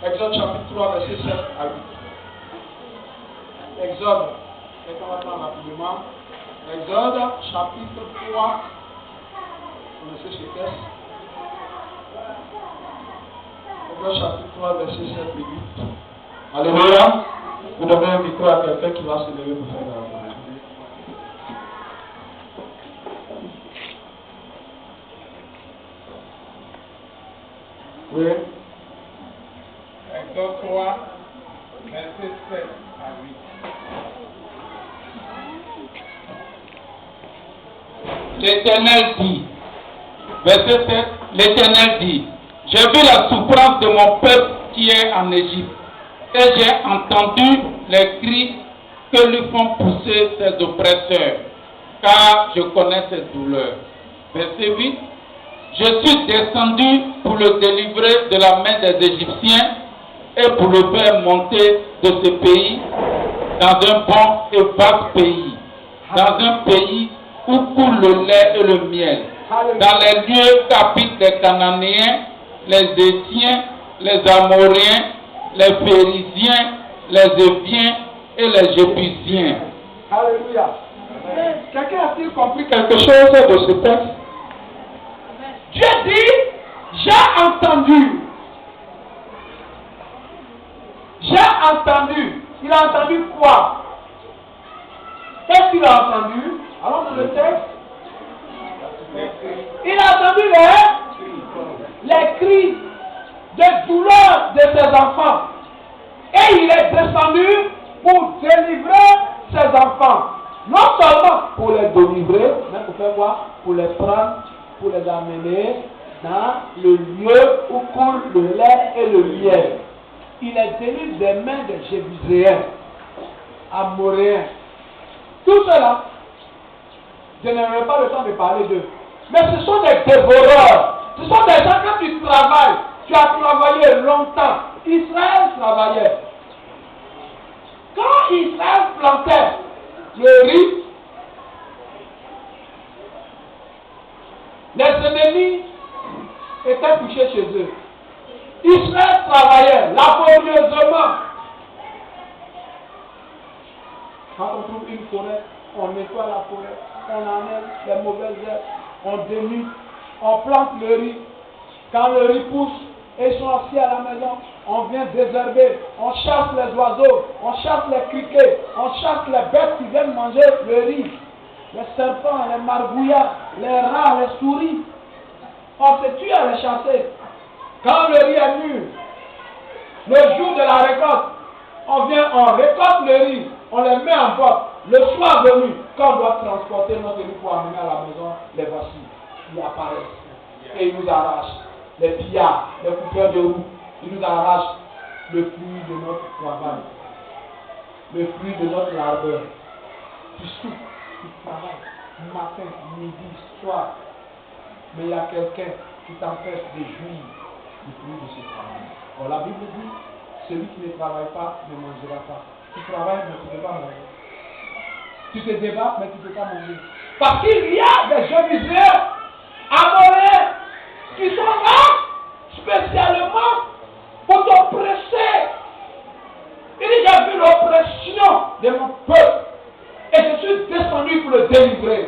Exode chapitre 3, verset 7 à 8. Exode, quelqu'un va prendre rapidement. Exode chapitre 3, verset 7. Exode chapitre 3, verset 7 et 8. Alléluia. Vous donnez un micro à quelqu'un qui va se lever pour faire la parole. Oui. Exode 3, verset 7 à 8. L'Éternel dit, verset 7, l'Éternel dit, j'ai vu la souffrance de mon peuple qui est en Égypte, et j'ai entendu les cris que lui font pousser ses oppresseurs, car je connais ses douleurs. Verset 8, je suis descendu pour le délivrer de la main des Égyptiens et pour le faire monter de ce pays dans un bon et vaste pays, dans un pays où coule le lait et le miel, dans les lieux qu'habitent les Cananéens, les Hétiens, les Amoréens, les Phérésiens, les Éviens et les Jébusiens. Alléluia. Quelqu'un a-t-il compris quelque chose de ce texte? Dieu dit, j'ai entendu. J'ai entendu. Il a entendu quoi? Qu'est-ce qu'il a entendu? Allons dans le texte. Il a entendu les cris de douleur de ses enfants. Et il est descendu pour délivrer ses enfants. Non seulement pour les délivrer, mais pour faire quoi? Pour les prendre, pour les amener dans le lieu où coule le lait et le miel. Il les délivre des mains des Jébuséens, Amoréens. Tout cela, je n'aurai pas le temps de parler d'eux. Mais ce sont des dévoreurs. Ce sont des gens, quand tu travailles, tu as travaillé longtemps. Israël travaillait. Quand Israël plantait le riz, les ennemis étaient couchés chez eux. Israël travaillait laborieusement. Quand on trouve une forêt, on nettoie la forêt, on enlève les mauvaises herbes, on dénude, on plante le riz. Quand le riz pousse et ils sont assis à la maison, on vient désherber, on chasse les oiseaux, on chasse les criquets, on chasse les bêtes qui viennent manger le riz, les serpents, les margouillards, les rats, les souris. On se tue à les chasser. Quand le riz est mûr, le jour de la récolte, on vient, on récolte le riz, on les met en boîte. Le soir venu, quand on doit transporter notre riz pour amener à la maison, les voici, ils apparaissent et ils nous arrachent. Les pillards, les coupeurs de roue, ils nous arrachent le fruit de notre travail, le fruit de notre labeur. Tu souffres, tu travailles, matin, midi, soir, mais il y a quelqu'un qui t'empêche de jouir du fruit de ce travail. Bon, la Bible dit, celui qui ne travaille pas ne mangera pas. Tu travailles, mais tu ne peux pas manger. Tu te débats, mais tu ne peux pas manger. Parce qu'il y a des Jébusiens, Amoréens, qui sont là spécialement pour t'oppresser. Il dit, j'ai vu l'oppression de mon peuple et je suis descendu pour le délivrer.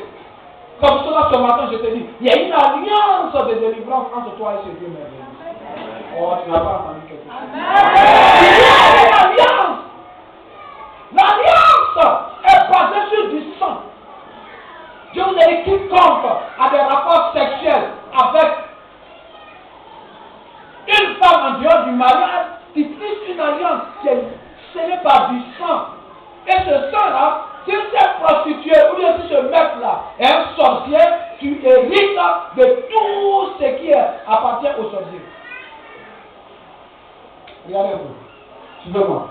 Comme cela ce matin, je te dis, il y a une alliance de délivrance entre toi et ce Dieu merveilleux. Oh, tu n'as pas entendu quelque chose. Il y a une alliance. L'alliance est basée sur du sang. Dieu vous a dit, quiconque a des rapports sexuels avec une femme en dehors du mariage, qui tisse une alliance qui est scellée par du sang. Et ce sang-là, si cette prostituée ou bien si ce mec-là est un sorcier, tu hérites de tout ce qui appartient au sorcier. Regardez-vous. Suivez-moi.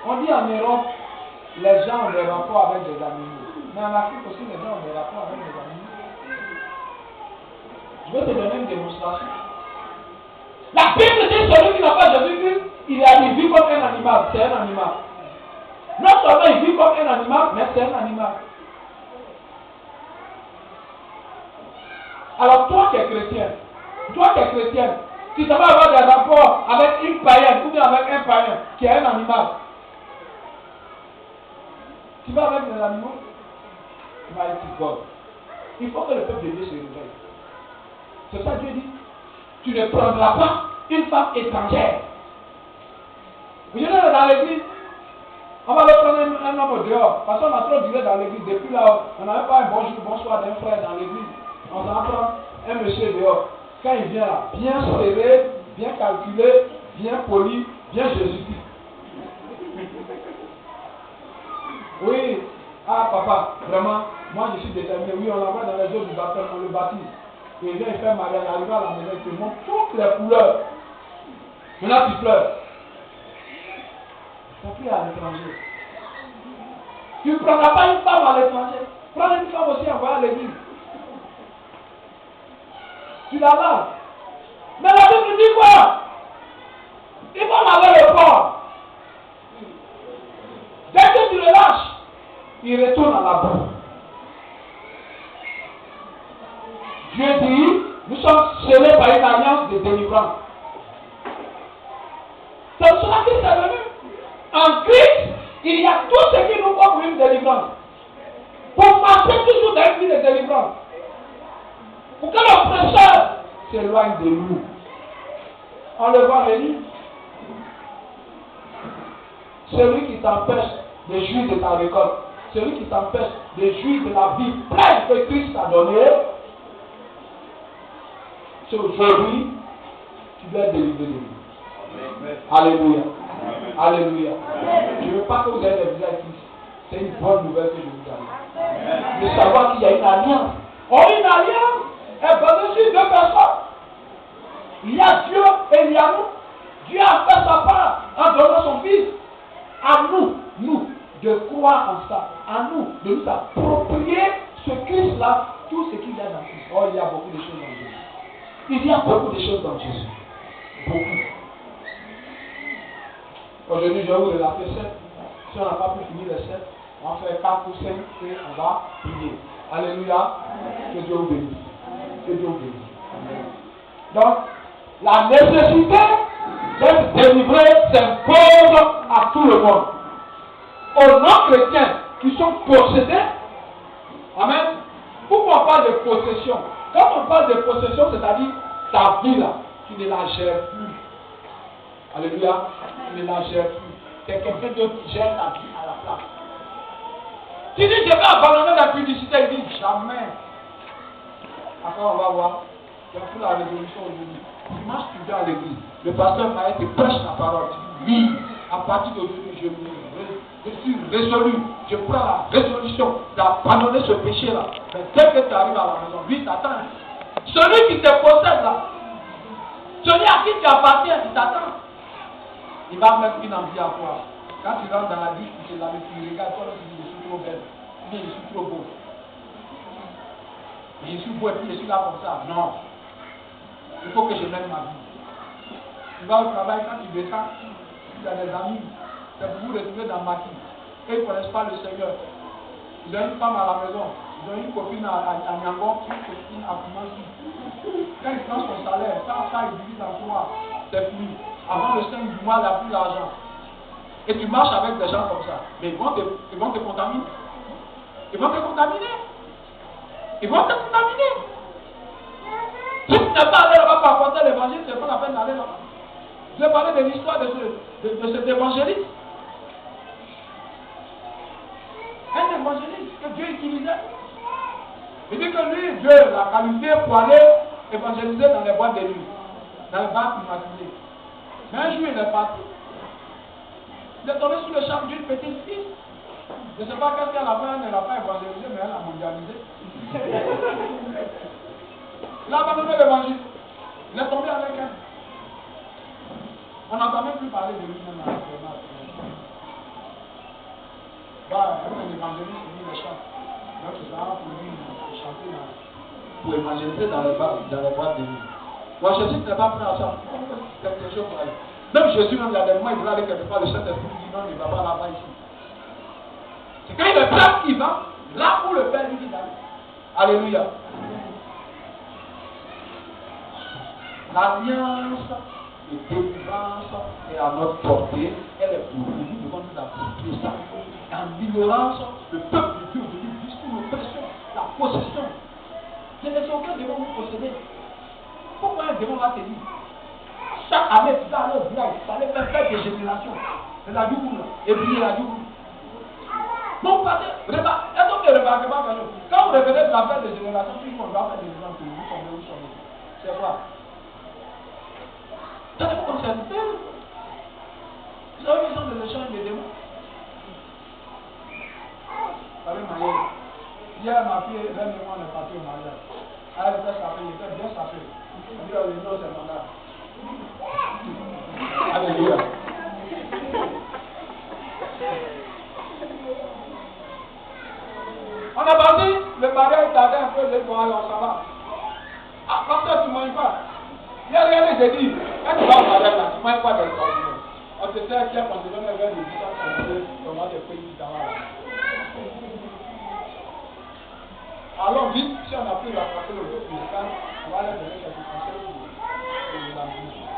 On dit en Europe, les gens ont des rapports avec des animaux. Mais en Afrique aussi, les gens ont des rapports avec des animaux. Je vais te donner une démonstration. La Bible dit celui qui n'a pas Jésus-Christ, il vit comme un animal. C'est un animal. Non seulement il vit comme un animal, mais c'est un animal. Alors toi qui es chrétien, toi qui es chrétienne, Tu vas avoir des rapports avec une païenne ou bien avec un païen qui est un animal. Tu vas avec des animaux, mighty God. Il faut que le peuple de Dieu se réveille. C'est ça que Dieu dit. Tu ne prendras pas une femme étrangère. Vous venez dans l'église, on va le prendre un homme dehors. Parce qu'on a trop duré dans l'église. Depuis là, on n'avait pas un bonjour, bonsoir d'un frère dans l'église. On s'en prend un monsieur dehors. Quand il vient là, bien serré, bien calculé, bien poli, bien Jésus-Christ. Oui, ah papa, vraiment, moi je suis déterminé. Oui, on l'envoie dans les eaux du baptême, on le baptise. Et il vient, il fait mariage, il arrive à la maison, il te montre toutes les couleurs. Maintenant tu pleures. Tu as pris à l'étranger. Tu ne prendras pas une femme à l'étranger. Prends une femme aussi envoyée à l'église. Tu la laves. Mais la Bible dit quoi? Il faut laver le corps. Dès que tu le lâches, il retourne à la boue. Dieu dit, nous sommes scellés par une alliance de délivrance. C'est pour cela qu'il est venu. En Christ, il y a tout ce qui nous faut pour une délivrance. Pour marcher toujours dans une vie de délivrance. Pour que l'oppresseur s'éloigne de nous. On le voit venir. Celui qui t'empêche de jouir de ta récolte, celui qui t'empêche de jouir de la vie pleine que Christ t'a donnée, c'est aujourd'hui, tu dois être délivré de lui. Alléluia. Alléluia. Je ne veux pas que vous ayez des visages qui. C'est une bonne nouvelle que je vous donne. De savoir qu'il y a une alliance. Oh, une alliance est basée sur deux personnes. Il y a Dieu et il y a nous. Dieu a fait sa part en donnant son Fils. À nous, de croire en ça. À nous, de nous approprier ce Christ-là, tout ce qu'il y a dans Christ. Oh, il y a beaucoup de choses dans Jésus. Il y a beaucoup de choses dans Jésus. Beaucoup. Aujourd'hui, je vais vous relater 7. Si on n'a pas pu finir les 7, on va faire 4 ou 5 et on va prier. Alléluia. Que Dieu vous bénisse. Que Dieu vous bénisse. Donc, la nécessité d'être délivré s'impose à tout le monde. Aux non-chrétiens qui sont possédés, amen. Pourquoi on parle de possession? Quand on parle de possession, c'est-à-dire ta vie là, tu ne la gères plus. Alléluia, tu ne la gères plus. C'est quelqu'un d'autre qui gère ta vie à la place. Tu dis, je vais abandonner la publicité, il dit jamais. Après, on va voir. Il y a pour la résolution aujourd'hui. Dimanche, tu viens à l'église. Le pasteur Maïs te prêche la parole. Tu dis, oui, à partir d'aujourd'hui, je suis résolu. Je prends la résolution d'abandonner ce péché-là. Mais dès que tu arrives à la maison, lui t'attend. Celui qui te possède là, celui à qui tu appartiens, il t'attend. Il va mettre une envie à toi. Quand tu rentres dans la vie, tu te laves, tu regardes, toi, tu dis, je suis trop belle. Je suis trop beau. Je suis beau et puis je suis là comme ça. Non. Il faut que je mène ma vie. Tu vas au travail, quand tu descends, tu as des amis, c'est pour vous retrouver dans ma vie. Et ils ne connaissent pas le Seigneur. Ils ont une femme à la maison, ils ont une copine à Nyangon, une copine à Kumansi. Quand il prend son salaire, ça il divise en toi, c'est fini. Avant le 5 du mois, il n'a plus d'argent. Et tu marches avec des gens comme ça. Mais ils vont te contaminer. Ils vont te contaminer. Ils vont te contaminer. Si tu n'es pas allé là-bas pour apporter l'évangile, c'est pas la peine d'aller là-bas. Je vais parler de l'histoire de cet évangéliste. Un évangéliste que Dieu utilisait. Il dit que lui, Dieu l'a qualifié pour aller évangéliser dans les boîtes de nuit, dans les bars climatisés. Mais un jour, il est parti. Il est tombé sous le charme d'une petite fille. Je ne sais pas qu'est-ce qu'elle a fait, elle n'a pas évangélisé, mais elle a mondialisé. Il a abandonné l'évangile. Il est tombé avec elle. On n'entend même plus parler de lui-même dans la un évangéliste qui dit les chants. Donc c'est ça pour lui chanter pour évangéliser dans les boîtes de nuit. Moi Jésus n'est pas prêt à ça. Quelque chose pour aller. Même Jésus, même il y a des moments, il va aller quelque part, le Saint-Esprit dit non, il ne va pas là-bas ici. C'est quand il est prêt qu'il va, là où le Père lui dit d'aller. Alléluia. L'alliance de délivrance est à notre portée. Elle est pour nous. Nous devons nous approprier ça. En l'ignorance, le peuple de Dieu aujourd'hui vit sous l'oppression, la possession. Je ne sais aucun démon vous posséder. Pourquoi un démon va te dire? Chaque année, tu vas aller au village, tu vas aller faire des générations. C'est la double. Et puis la double. Non, pas de. Est-ce que vous remarquez pas quand vous revenez de la fête des générations, toujours on doit faire des générations. Vous tombez, vous tombez. C'est quoi? Ça ne vous concerne pas. Vous avez besoin de l'échange des démons. Vous savez, Maïe, hier ma fille, l'un de moi, on est parti au mariage. Elle était sapée, il était bien sapé. Elle dit, oh, les noms, c'est mon âme. Alléluia. On a parti, le mariage tardait un peu, les doigts, on s'en va. Ah, pasteur, tu ne manges pas. Hier, regardez, j'ai dit, quand tu vas au mariage, là, tu ne manges pas des ordinaires. On te sait qu'il y a quand tu donnes un verre de distance, on va te payer du travail. Alors vite, si on a pris la partie de l'autre musical, on va aller donner quelques conseils pour la musique.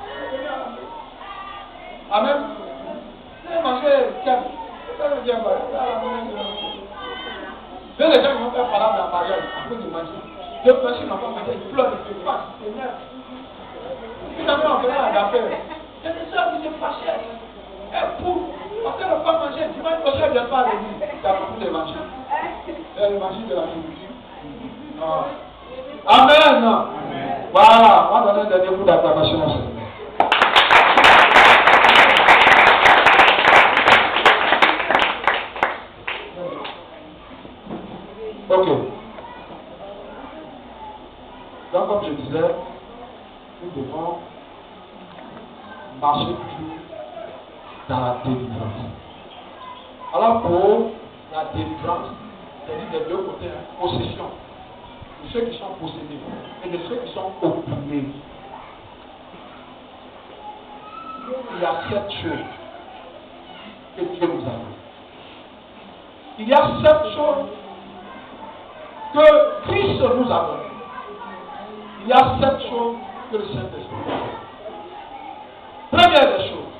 Amen. C'est manger quel? C'est le diable. Les gens qui vont faire parler dans la mariage, à cause de manger. Deux personnes n'ont pas mangé, ils pleurent, ils se fâchent, ils s'énervent. Finalement, on venait à l'affaire. Il y a des soeurs qui se fâchaient. Elles pour, parce qu'elles n'ont pas mangé. Dimanche prochain, elles ne viennent pas à l'église. Il y a beaucoup d'évangiles. C'est l'évangile de la nourriture. Amen. Amen. Voilà, on va donner un dernier coup d'acclamation. Ok. Donc, comme je disais, nous devons marcher toujours dans la délivrance. Alors, pour la délivrance, c'est-à-dire des deux côtés, possession, de ceux qui sont possédés et de ceux qui sont opprimés. Il y a 7 choses que Dieu nous a données. Il y a 7 choses que Christ nous a données. Il y a 7 choses que le Saint-Esprit nous a données. Première des choses,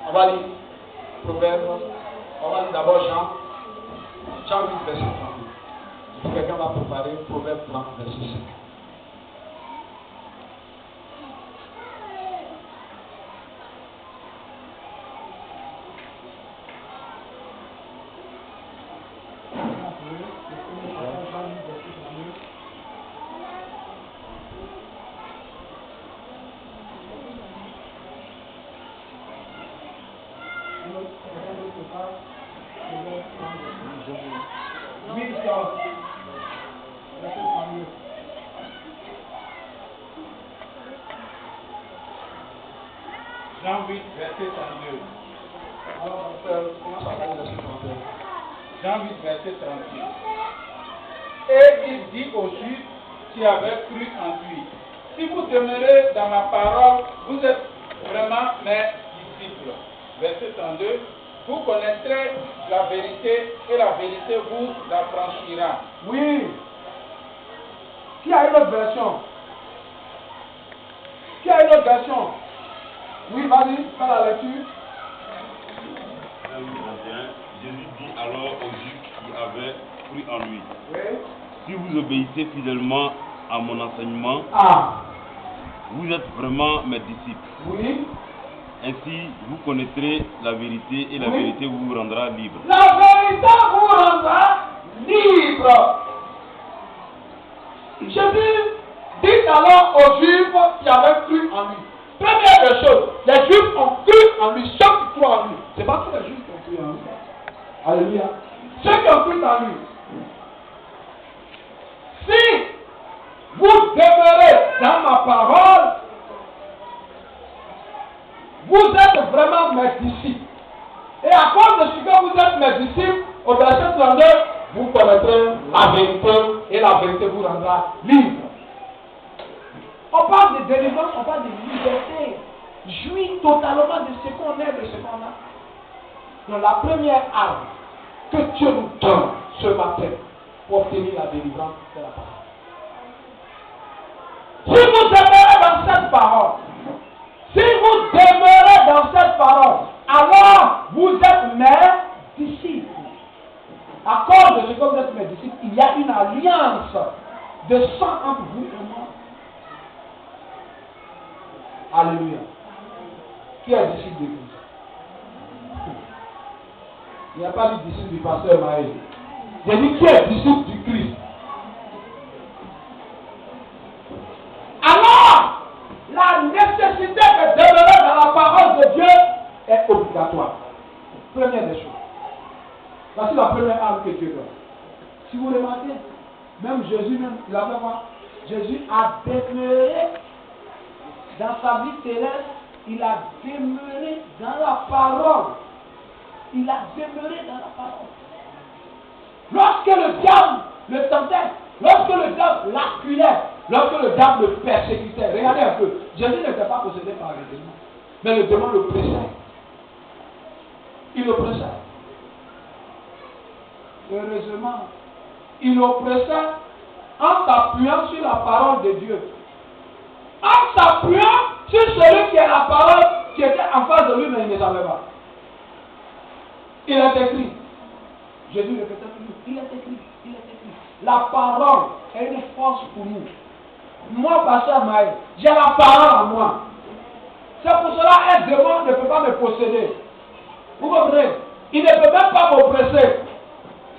on va lire Proverbe, on va lire d'abord Jean 8, verset 32. Si quelqu'un va préparer Proverbe 30, verset 5. Jean 8, verset 32. Jean 8, verset 32. Et il dit aux Juifs qui avaient cru en lui, si vous demeurez dans ma parole, vous êtes vraiment mes disciples. Verset 32. Vous connaîtrez la vérité et la vérité vous affranchira. Oui. Qui a une autre version? Qui a une autre version? Oui, vas-y, fais la lecture. Jésus dit alors aux Juifs qui avaient cru en lui, Oui. si vous obéissez fidèlement à mon enseignement, vous êtes vraiment mes disciples. Oui. Ainsi, vous connaîtrez la vérité et la vérité vous rendra libre. La vérité vous rendra libre. Jésus dit alors aux Juifs qui avaient cru en lui. Première des choses, les Juifs ont cru en lui, ceux qui croient en lui. Ce n'est pas tous les Juifs qui ont cru en lui. Alléluia. Ceux qui ont cru en lui. Si vous demeurez dans ma parole, vous êtes vraiment mes disciples. Et à cause de ce que vous êtes mes disciples, au verset 32, vous connaîtrez la vérité et la vérité vous rendra libre. On parle de délivrance, on parle de liberté. Jouir totalement de ce qu'on est, de ce qu'on a. Donc la première arme que Dieu nous donne ce matin pour obtenir la délivrance de la parole. Si vous demeurez dans Alléluia. Qui est disciple de Christ? Il n'y a pas de disciple du pasteur Maël. J'ai dit qui est disciple du Christ? Alors, la nécessité de demeurer dans la parole de Dieu est obligatoire. Première des choses. Voici la première arme que Dieu donne. Si vous remarquez, même Jésus, il avait quoi? Jésus a demeuré dans sa vie terrestre, il a demeuré dans la parole. Il a demeuré dans la parole. Lorsque le diable le tentait, lorsque le diable l'acculait, lorsque le diable le persécutait, regardez un peu, Jésus n'était pas possédé par le démon, mais le démon le pressait. Il l'oppressait. Heureusement, il l'oppressait en s'appuyant sur la parole de Dieu. En s'appuyant sur celui qui est la parole qui était en face de lui, mais il ne savait pas. Il est écrit. Jésus répétait toujours, il est écrit, il est écrit. La parole est une force pour nous. Moi, pasteur Maï, j'ai la parole en moi. C'est pour cela qu'un démon ne peut pas me posséder. Vous comprenez? Il ne peut même pas m'oppresser.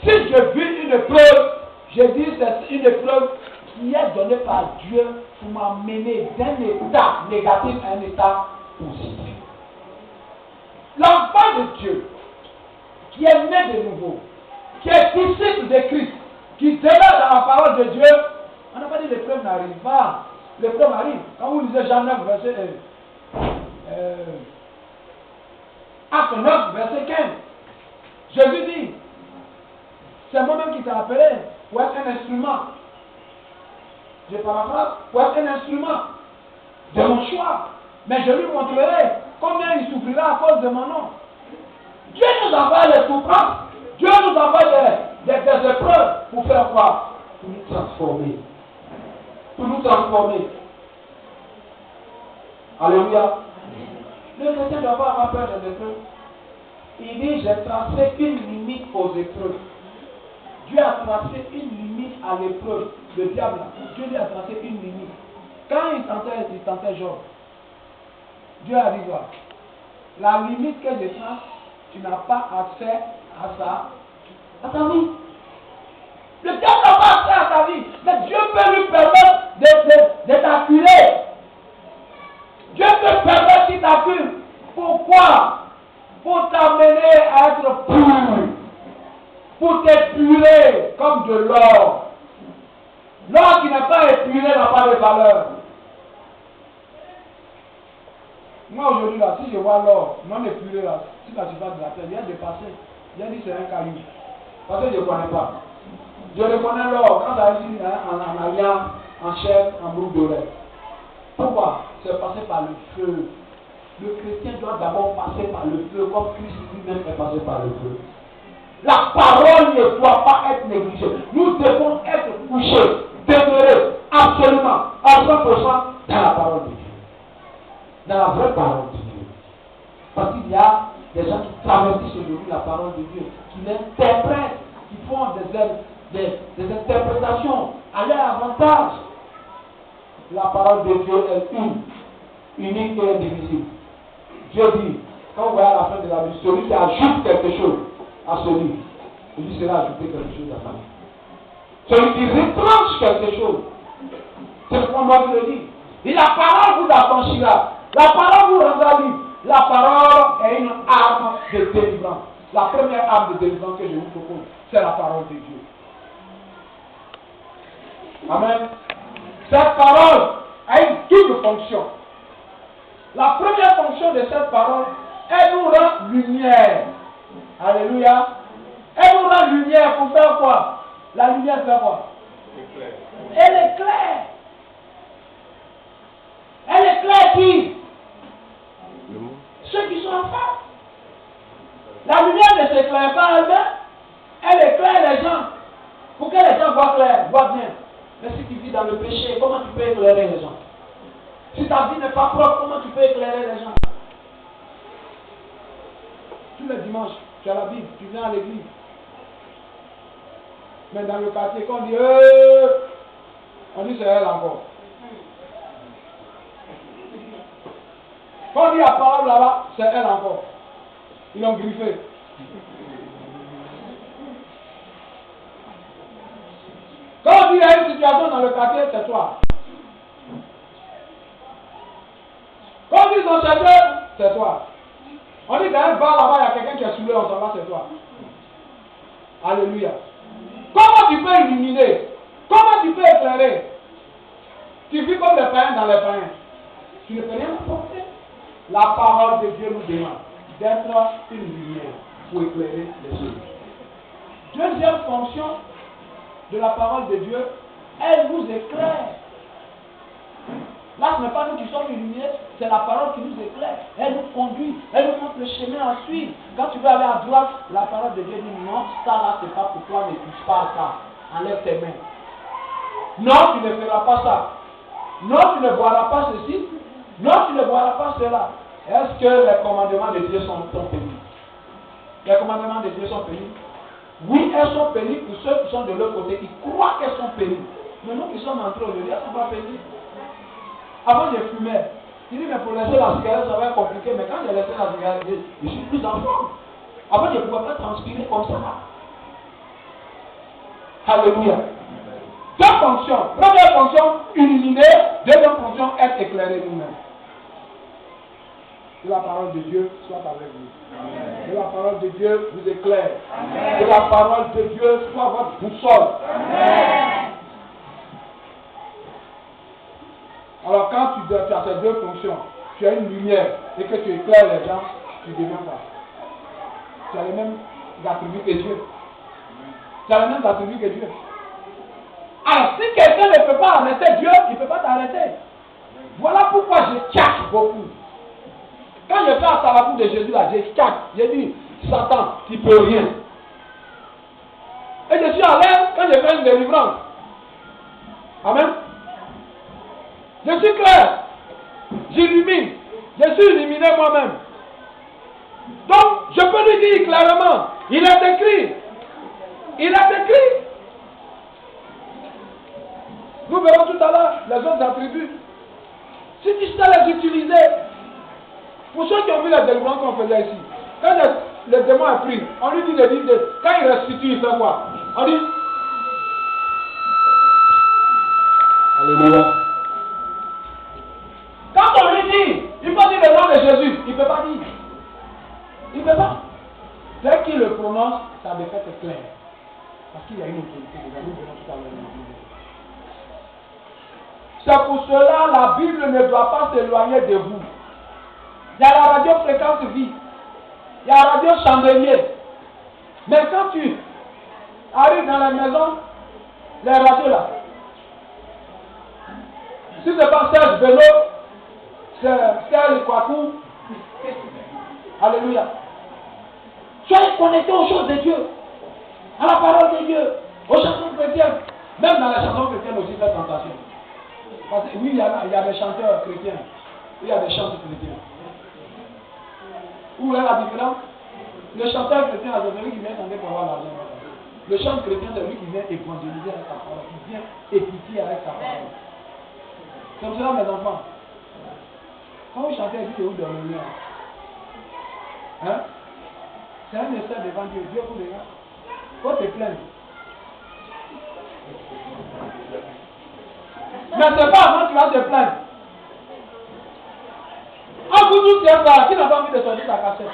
Si je vis une preuve, je dis c'est une preuve qui est donnée par Dieu pour m'amener d'un état négatif à un état positif. L'enfant de Dieu, qui est né de nouveau, qui est disciple de Christ, qui demeure dans la parole de Dieu, on n'a pas dit l'épreuve n'arrive pas. L'épreuve arrive. Quand vous lisez Jean 9, verset Acte 9, verset 15, Jésus dit, c'est moi-même qui t'ai appelé pour être un instrument. Je paraphrase, pour être un instrument de mon choix. Mais je lui montrerai combien il souffrira à cause de mon nom. Dieu nous envoie les souffrances. Dieu nous envoie des épreuves pour faire quoi? Pour nous transformer. Pour nous transformer. Alléluia. Le chrétien ne doit pas avoir peur des épreuves. Il dit, j'ai tracé une limite aux épreuves. Dieu a tracé une limite à l'épreuve. Le diable, Dieu lui a tracé une limite. Quand il tentait Job, Dieu a dit quoi? La limite que je trace, tu n'as pas accès à ça, à ta vie. Le diable n'a pas accès à ta vie, mais Dieu peut lui permettre de t'acculer. Dieu peut permettre qu'il t'accule. Pourquoi? Pour t'amener à être pur, pour t'épurer comme de l'or. L'or qui n'est pas épuré n'a pas de valeur. Moi aujourd'hui là, si je vois l'or non épuré là, si la surface de la terre vient de passer, j'ai dit c'est un caillou. Parce que je ne connais pas. Je reconnais l'or quand ça ici en alliance, en chair, en boucle d'oreille. Pourquoi? C'est passé par le feu. Le chrétien doit d'abord passer par le feu, comme Christ lui-même est passé par le feu. La parole ne doit pas être négligée. Nous devons être couchés, demeurer absolument à 100% dans la parole de Dieu. Dans la vraie parole de Dieu. Parce qu'il y a des gens qui travestissent aujourd'hui la parole de Dieu, qui l'interprètent, qui font des interprétations à leur avantage. La parole de Dieu est unique et indivisible. Dieu dit, quand vous voyez à la fin de la vie, celui qui ajoute quelque chose à celui, il lui sera ajouté quelque chose à sa vie. Celui qui retranche quelque chose, c'est comme moi qui le dis. Et la parole vous affranchira. La parole vous rendra libre. La parole est une arme de délivrance. La première arme de délivrance que je vous propose, c'est la parole de Dieu. Amen. Cette parole a une double fonction. La première fonction de cette parole, elle nous rend lumière. Alléluia. Elle nous rend lumière pour faire quoi? La lumière fait quoi? Elle est claire. Elle éclaire qui? Ceux qui sont en face. La lumière ne s'éclaire pas elle-même. Elle éclaire les gens. Pour que les gens voient clair, voient bien. Mais si tu vis dans le péché, comment tu peux éclairer les gens? Si ta vie n'est pas propre, comment tu peux éclairer les gens? Tous les dimanches, tu as la Bible, tu viens à l'église. Mais dans le quartier, quand on dit c'est elle encore. Quand on dit la parole là-bas, c'est elle encore. Ils l'ont griffé. Quand on dit il y a une situation dans le quartier, c'est toi. Quand on dit ils ont cherché, c'est toi. On dit dans un bar là-bas, il y a quelqu'un qui est saoulé, on s'en va, c'est toi. Alléluia. Comment tu peux illuminer? Comment tu peux éclairer? Tu vis comme les païens dans les païens. Tu ne peux rien apporter. La parole de Dieu nous demande d'être une lumière pour éclairer les choses. Deuxième fonction de la parole de Dieu, elle nous éclaire. Là, ce n'est pas nous qui sommes illuminés, c'est la parole qui nous éclaire. Elle nous conduit, elle nous montre le chemin à suivre. Quand tu veux aller à droite, la parole de Dieu dit non, ça là, c'est pas pour toi, ne touche pas à ça. Enlève tes mains. Non, tu ne feras pas ça. Non, tu ne boiras pas ceci. Non, tu ne boiras pas cela. Est-ce que les commandements de Dieu sont pénibles? Les commandements de Dieu sont pénibles? Oui, elles sont pénibles pour ceux qui sont de l'autre côté. Ils croient qu'elles sont pénibles. Mais nous qui sommes entrés aujourd'hui, elles ne sont pas pénibles. Avant, je fumais. Je dis, mais pour laisser la cigarette, ça va être compliqué. Mais quand j'ai laissé la cigarette, je suis plus en forme. Avant, je ne pouvais pas transpirer comme ça. Alléluia. Deux fonctions. Première fonction, illuminer. Deuxième fonction, être éclairé nous-mêmes. Que la parole de Dieu soit avec vous. Que la parole de Dieu vous éclaire. Que la parole de Dieu soit votre boussole. Alors quand tu as ces deux fonctions, tu as une lumière et que tu éclaires les gens, tu deviens quoi? Tu as les mêmes attributs que Dieu. Tu as les mêmes attributs que Dieu. Alors si quelqu'un ne peut pas arrêter Dieu, il ne peut pas t'arrêter. Voilà pourquoi je tchaque beaucoup. Quand je fais à Salafou de Jésus là, je tchaque. J'ai dit, Satan, tu ne peux rien. Et je suis à l'aise quand je fais une délivrance. Amen. Je suis clair. J'illumine. Je suis illuminé moi-même. Donc, je peux lui dire clairement, il est écrit. Il est écrit. Nous verrons tout à l'heure les autres attributs. Si tu sais les utiliser, pour ceux qui ont vu les délivrances qu'on faisait ici, quand le démon est pris, on lui dit de dire, quand il restitue, il fait quoi? On dit, alléluia. Quand on lui dit, il faut dire le nom de Jésus, il ne peut pas dire. Il ne peut pas. Dès qu'il le prononce, sa défaite est claire. Parce qu'il y a une autorité. Nous verrons tout à l'heure. C'est pour cela la Bible ne doit pas s'éloigner de vous. Il y a la radio fréquence vie. Il y a la radio chandelier. Mais quand tu arrives dans la maison, les radios là, si ce n'est pas Serge Vélo, c'est Serge Kwaku. Alléluia. Soyez connectés aux choses de Dieu, à la parole de Dieu, aux chansons chrétiennes. Même dans les chansons chrétiennes aussi, faites tentation. Parce que oui, il y a des chanteurs chrétiens, il y a des chants chrétiens. Où est la différence? Le chanteur chrétien, c'est celui qui vient chanter pour avoir l'argent. Le chant chrétien, c'est celui qui vient évangéliser avec sa parole, qui vient épicer avec sa parole. C'est comme cela, mes enfants. Quand vous chantez, vous dites où dormez-vous? Hein? C'est un essai devant Dieu. Dieu vous regarde. Faut te plaindre. Mais c'est pas avant que tu vas te plaindre. En vous tous, c'est ça. Qui n'a pas envie de sortir ta cassette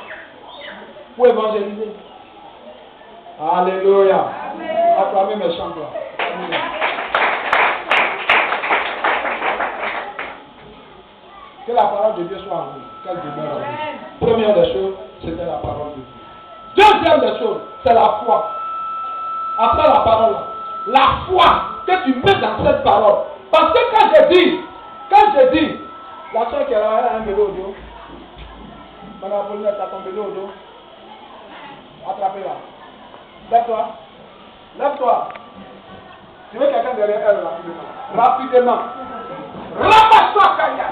pour évangéliser? Alléluia. Acclamez mes chants là. Que la parole de Dieu soit en vous. Qu'elle demeure en vous. Première des choses, c'était la parole de Dieu. Deuxième des choses, c'est la foi. Après la parole, la foi que tu mets dans cette parole. Parce que quand je dis, la soeur qui a un vélo au dos, Madame Apolline, tu as ton vélo au dos, attrapez-la. Lève-toi. Lève-toi. Tu veux quelqu'un derrière elle rapidement. Rapidement. Rapasse-toi, Kaya.